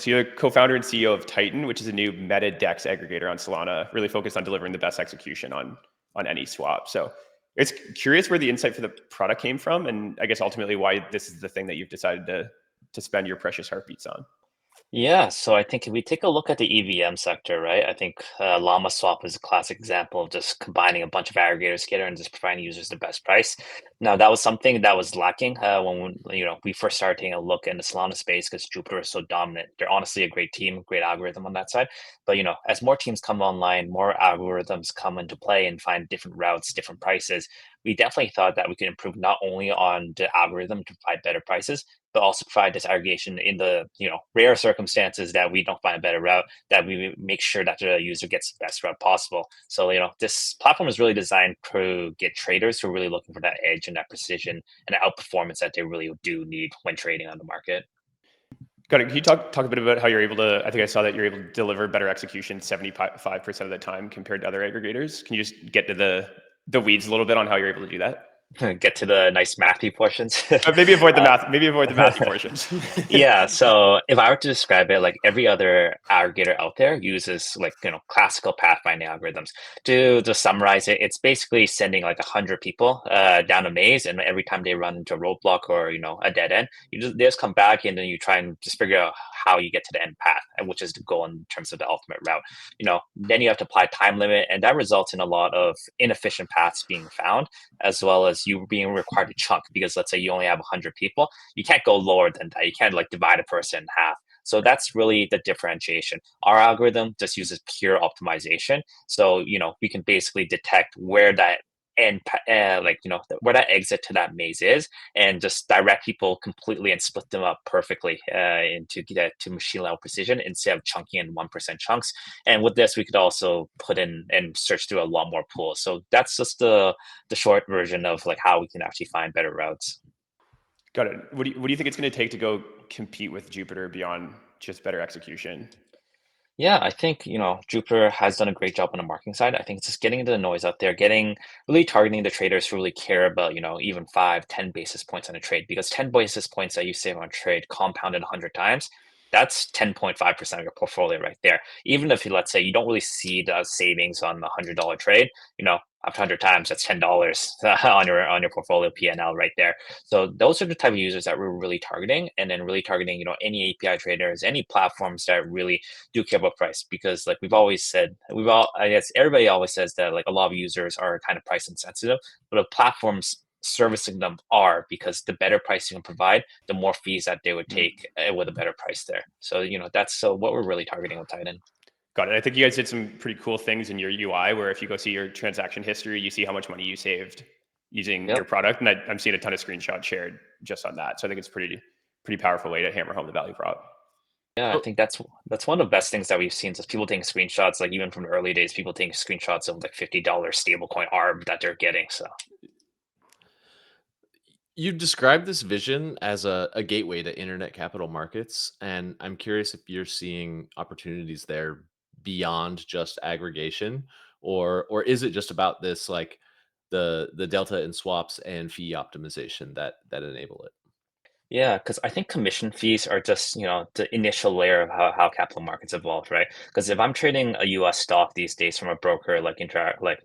So you're the co-founder and CEO of Titan, which is a new meta-dex aggregator on Solana, really focused on delivering the best execution on any swap. So it's curious where the insight for the product came from, and I guess ultimately why this is the thing that you've decided to spend your precious heartbeats on. Yeah, so I think if we take a look at the EVM sector, right? I think Llama Swap is a classic example of just combining a bunch of aggregators together and just providing users the best price. Now, that was something that was lacking when we first started taking a look in the Solana space because Jupiter is so dominant. They're honestly a great team, great algorithm on that side. But as more teams come online, more algorithms come into play and find different routes, different prices. We definitely thought that we could improve not only on the algorithm to provide better prices, but also provide disaggregation in the rare circumstances that we don't find a better route, that we make sure that the user gets the best route possible. So this platform is really designed to get traders who are really looking for that edge and that precision and the outperformance that they really do need when trading on the market. Got it. Can you talk a bit about how you're able to? I think I saw that you're able to deliver better execution 75% of the time compared to other aggregators. Can you just get to the weeds a little bit on how you're able to do that? Get to the nice mathy portions. Maybe avoid the uh, math. Maybe avoid the mathy portions. Yeah, so if I were to describe it, like every other aggregator out there uses like classical pathfinding algorithms. To summarize it, it's basically sending like 100 people down a maze, and every time they run into a roadblock or a dead end, they just come back and then you try and just figure out how you get to the end path, and which is the goal in terms of the ultimate route. Then you have to apply time limit, and that results in a lot of inefficient paths being found, as well as you being required to chunk because let's say you only have 100 people, you can't go lower than that. You can't like divide a person in half. So that's really the differentiation. Our algorithm just uses pure optimization. So, we can basically detect where that where that exit to that maze is, and just direct people completely and split them up perfectly into get to machine level precision instead of chunking in 1% chunks. And with this, we could also put in and search through a lot more pools. So that's just the short version of like how we can actually find better routes. Got it. What do you think it's going to take to go compete with Jupiter beyond just better execution? Yeah, I think, Jupiter has done a great job on the marketing side. I think it's just getting the noise out there, getting really targeting the traders who really care about, even 5, 10 basis points on a trade, because 10 basis points that you save on a trade compounded 100 times, that's 10.5% of your portfolio right there. Even if let's say you don't really see the savings on the $100 trade, after 100 times, that's $10 on your portfolio PNL right there. So those are the type of users that we're really targeting, and then really targeting, any API traders, any platforms that really do care about price, because like we've always said, I guess everybody always says that like a lot of users are kind of price insensitive, but the platforms servicing them are, because the better price you can provide, the more fees that they would Mhm. take with a better price there. So that's so what we're really targeting with Titan. Got it. I think you guys did some pretty cool things in your UI, where if you go see your transaction history, you see how much money you saved using your Yep. product, and I'm seeing a ton of screenshots shared just on that. So I think it's pretty powerful way to hammer home the value prop. Yeah, I So think that's one of the best things that we've seen. Is people taking screenshots, like even from the early days, people taking screenshots of like $50 stablecoin ARB that they're getting. So you described this vision as a gateway to internet capital markets, and I'm curious if you're seeing opportunities there beyond just aggregation, or is it just about this like the delta in swaps and fee optimization that enable it? yeah, because I think commission fees are just, the initial layer of how capital markets evolved, right? Because if I'm trading a US stock these days from a broker like Interact, like,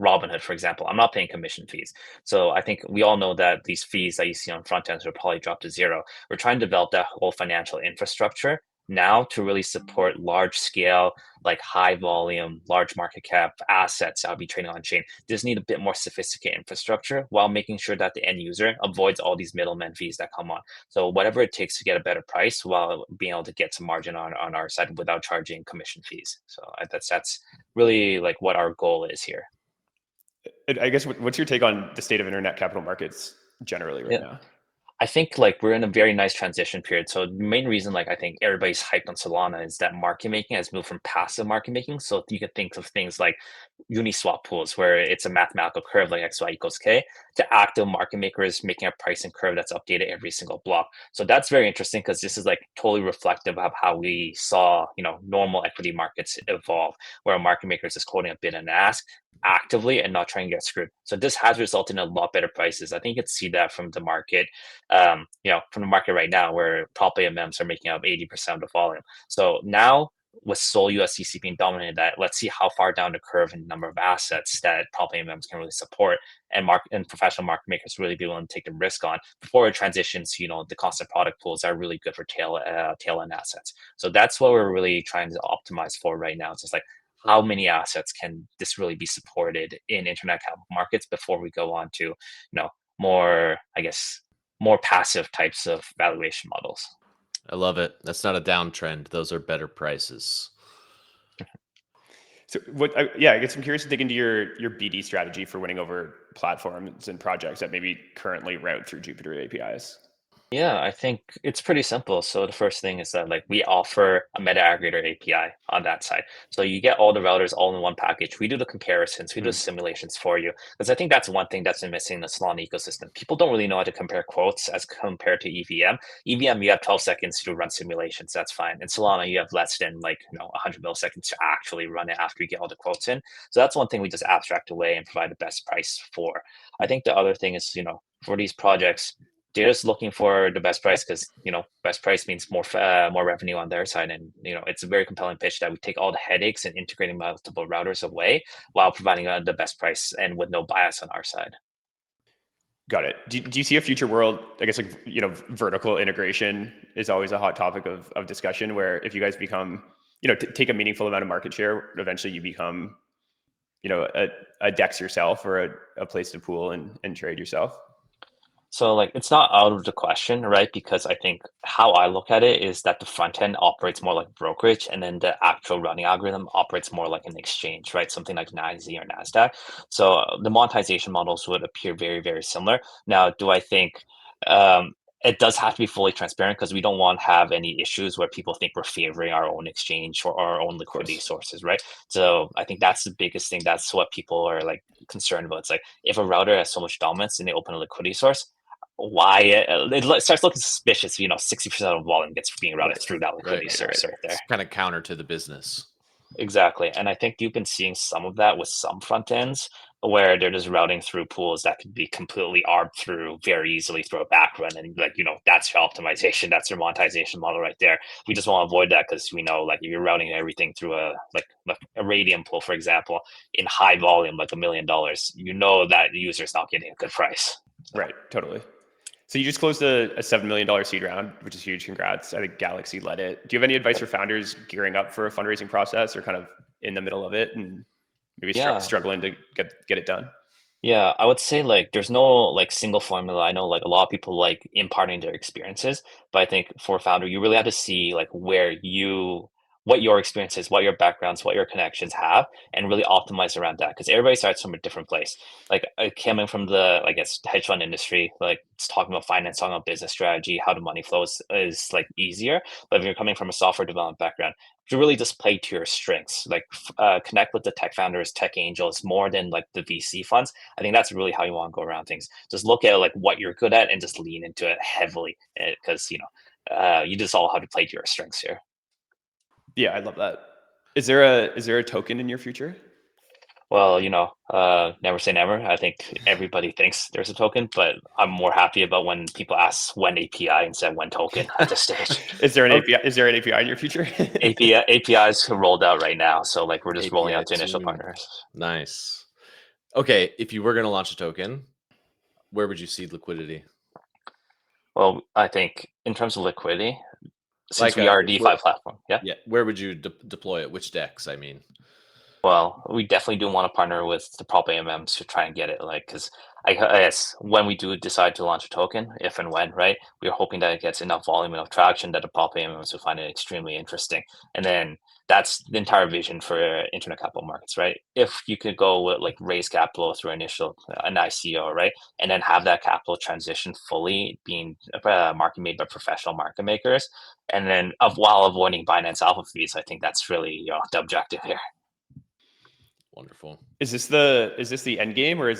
Robinhood, for example, I'm not paying commission fees. So I think we all know that these fees that you see on front ends will probably drop to zero. We're trying to develop that whole financial infrastructure now to really support large scale, like high volume, large market cap assets that'll be trading on chain. Just need a bit more sophisticated infrastructure while making sure that the end user avoids all these middleman fees that come on. So whatever it takes to get a better price while being able to get some margin on our side without charging commission fees. So that's really like what our goal is here. I guess what's your take on the state of internet capital markets generally right Yeah. now? I think like we're in a very nice transition period. So the main reason like I think everybody's hyped on Solana is that market making has moved from passive market making. So you could think of things like Uniswap pools where it's a mathematical curve like XY equals K, to active market makers making a pricing curve that's updated every single block. So that's very interesting because this is like totally reflective of how we saw, normal equity markets evolve, where a market maker is just quoting a bid and ask. actively and not trying to get screwed. So this has resulted in a lot better prices. I think you can see that from the market, from the market right now, where prop AMMs are making up 80% of the volume. So now with Sol USDC being dominated, that let's see how far down the curve in the number of assets that prop AMMs can really support, and professional market makers really be willing to take the risk on before it transitions to the constant product pools that are really good for tail end assets. So that's what we're really trying to optimize for right now. It's just like, how many assets can this really be supported in internet capital markets before we go on to more, I guess, more passive types of valuation models. I love it. That's not a downtrend. Those are better prices. So I guess I'm curious to dig into your BD strategy for winning over platforms and projects that maybe currently route through Jupyter APIs. Yeah, I think it's pretty simple. So the first thing is that like we offer a meta-aggregator API on that side. So you get all the routers all in one package. We do the comparisons, we do the simulations for you. Because I think that's one thing that's been missing in the Solana ecosystem. People don't really know how to compare quotes as compared to EVM. EVM, you have 12 seconds to run simulations. That's fine. In Solana, you have less than 100 milliseconds to actually run it after you get all the quotes in. So that's one thing we just abstract away and provide the best price for. I think the other thing is, for these projects, they're just looking for the best price because best price means more revenue on their side, and it's a very compelling pitch that we take all the headaches and integrating multiple routers away while providing the best price and with no bias on our side. Got it. Do you see a future world? I guess vertical integration is always a hot topic of discussion. Where if you guys become take a meaningful amount of market share, eventually you become a DEX yourself or a place to pool and trade yourself. So it's not out of the question, right? Because I think how I look at it is that the front end operates more like brokerage, and then the actual running algorithm operates more like an exchange, right? Something like NYSE or NASDAQ. So the monetization models would appear very, very similar. Now, do I think it does have to be fully transparent, because we don't want to have any issues where people think we're favoring our own exchange or our own liquidity sources, right? So I think that's the biggest thing. That's what people are concerned about. It's like, if a router has so much dominance and they open a liquidity source, why it starts looking suspicious. 60% of volume gets being routed through that liquidity source right there. It's kind of counter to the business. Exactly. And I think you've been seeing some of that with some front ends where they're just routing through pools that could be completely arbed through very easily through a back run. And that's your optimization. That's your monetization model right there. We just want to avoid that, because we know if you're routing everything through a Radium pool, for example, in high volume, like $1 million, that the user is not getting a good price. Right. Totally. So you just closed a $7 million seed round, which is huge. Congrats. I think Galaxy led it. Do you have any advice for founders gearing up for a fundraising process, or kind of in the middle of it and maybe struggling to get it done? Yeah, I would say there's no single formula. I know a lot of people like imparting their experiences, but I think for a founder, you really have to see what your experiences, what your backgrounds, what your connections have, and really optimize around that, because everybody starts from a different place. Coming from the hedge fund industry, it's talking about finance, talking about business strategy, how the money flows is easier. But if you're coming from a software development background, to really just play to your strengths, connect with the tech founders, tech angels more than the VC funds. I think that's really how you want to go around things. Just look at what you're good at and just lean into it heavily, because you just all have to play to your strengths here. Yeah, I love that. Is there a token in your future? Well, never say never. I think everybody thinks there's a token, but I'm more happy about when people ask when API instead of when token at this stage. Is there an API? Is there an API in your future? APIs rolled out right now, so we're just rolling out to initial partners. Nice. Okay, if you were going to launch a token, where would you seed liquidity? Well, I think in terms of liquidity, since we are a DeFi platform, yeah. Where would you deploy it? Which DEX? I mean. Well, we definitely do want to partner with the prop AMMs to try and get it, because I guess when we do decide to launch a token, if and when, right, we're hoping that it gets enough volume, enough traction that the prop AMMs will find it extremely interesting. And then that's the entire vision for internet capital markets, right? If you could go with raise capital through an ICO, right, and then have that capital transition fully being market made by professional market makers, and then while avoiding Binance alpha fees, I think that's really the objective here. Wonderful. Is this the end game, or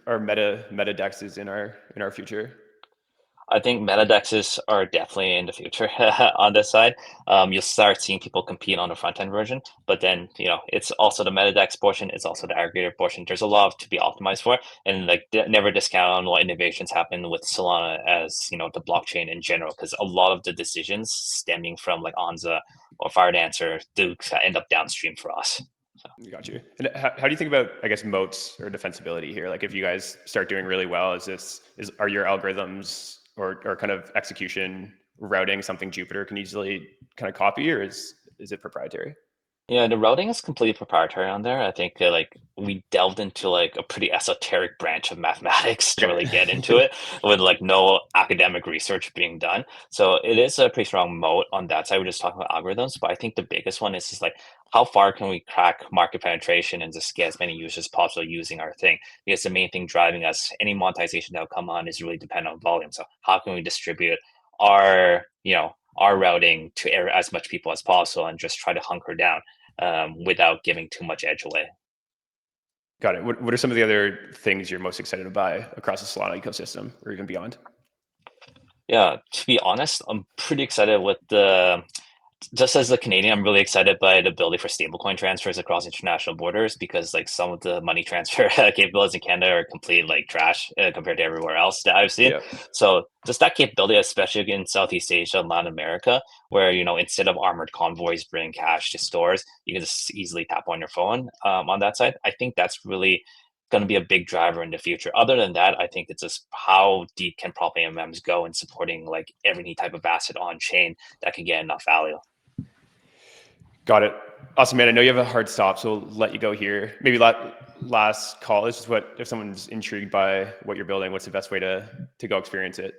are meta dexes in our future? I think meta-dexes are definitely in the future on this side. You'll start seeing people compete on the front end version, but then it's also the meta-dex portion, it's also the aggregator portion. There's a lot to be optimized for, and like never discount on what innovations happen with Solana as the blockchain in general, because a lot of the decisions stemming from like Anza or Firedancer do end up downstream for us. Got you. And how do you think about, I guess, moats or defensibility here? Like if you guys start doing really well, are your algorithms or kind of execution routing something Jupiter can easily kind of copy, or is it proprietary? Yeah, the routing is completely proprietary on there. I think like we delved into like a pretty esoteric branch of mathematics to really get into it with like no academic research being done. So it is a pretty strong moat on that side. We're just talking about algorithms, but I think the biggest one is just like how far can we crack market penetration and just get as many users as possible using our thing? Because the main thing driving us, any monetization that will come on is really dependent on volume. So how can we distribute our, our routing to as much people as possible and just try to hunker down without giving too much edge away. Got it. What are some of the other things you're most excited to buy across the Solana ecosystem or even beyond? Yeah, to be honest, I'm pretty excited with just as a Canadian, I'm really excited by the ability for stablecoin transfers across international borders, because like some of the money transfer capabilities in Canada are complete like trash compared to everywhere else that I've seen. Yeah. So just that capability, especially in Southeast Asia and Latin America, where instead of armored convoys bringing cash to stores, you can just easily tap on your phone on that side. I think that's really going to be a big driver in the future. Other than that, I think it's just how deep can prop AMMs go in supporting like every type of asset on chain that can get enough value. Got it. Awesome, man. I know you have a hard stop, so we'll let you go here. Maybe last call is just if someone's intrigued by what you're building, what's the best way to go experience it?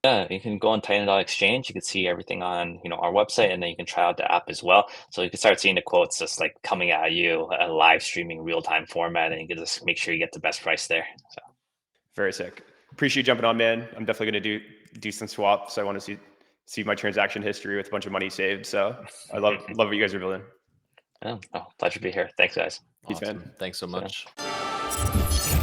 Yeah, you can go on Titan.exchange. You can see everything on our website, and then you can try out the app as well. So you can start seeing the quotes just like coming at you, a live streaming real time format, and you can just make sure you get the best price there. So Very sick. Appreciate you jumping on, man. I'm definitely going to do some swaps. I want to see my transaction history with a bunch of money saved. So I love what you guys are building. pleasure to be here. Thanks, guys. Peace, Awesome. man. Thanks so So- much.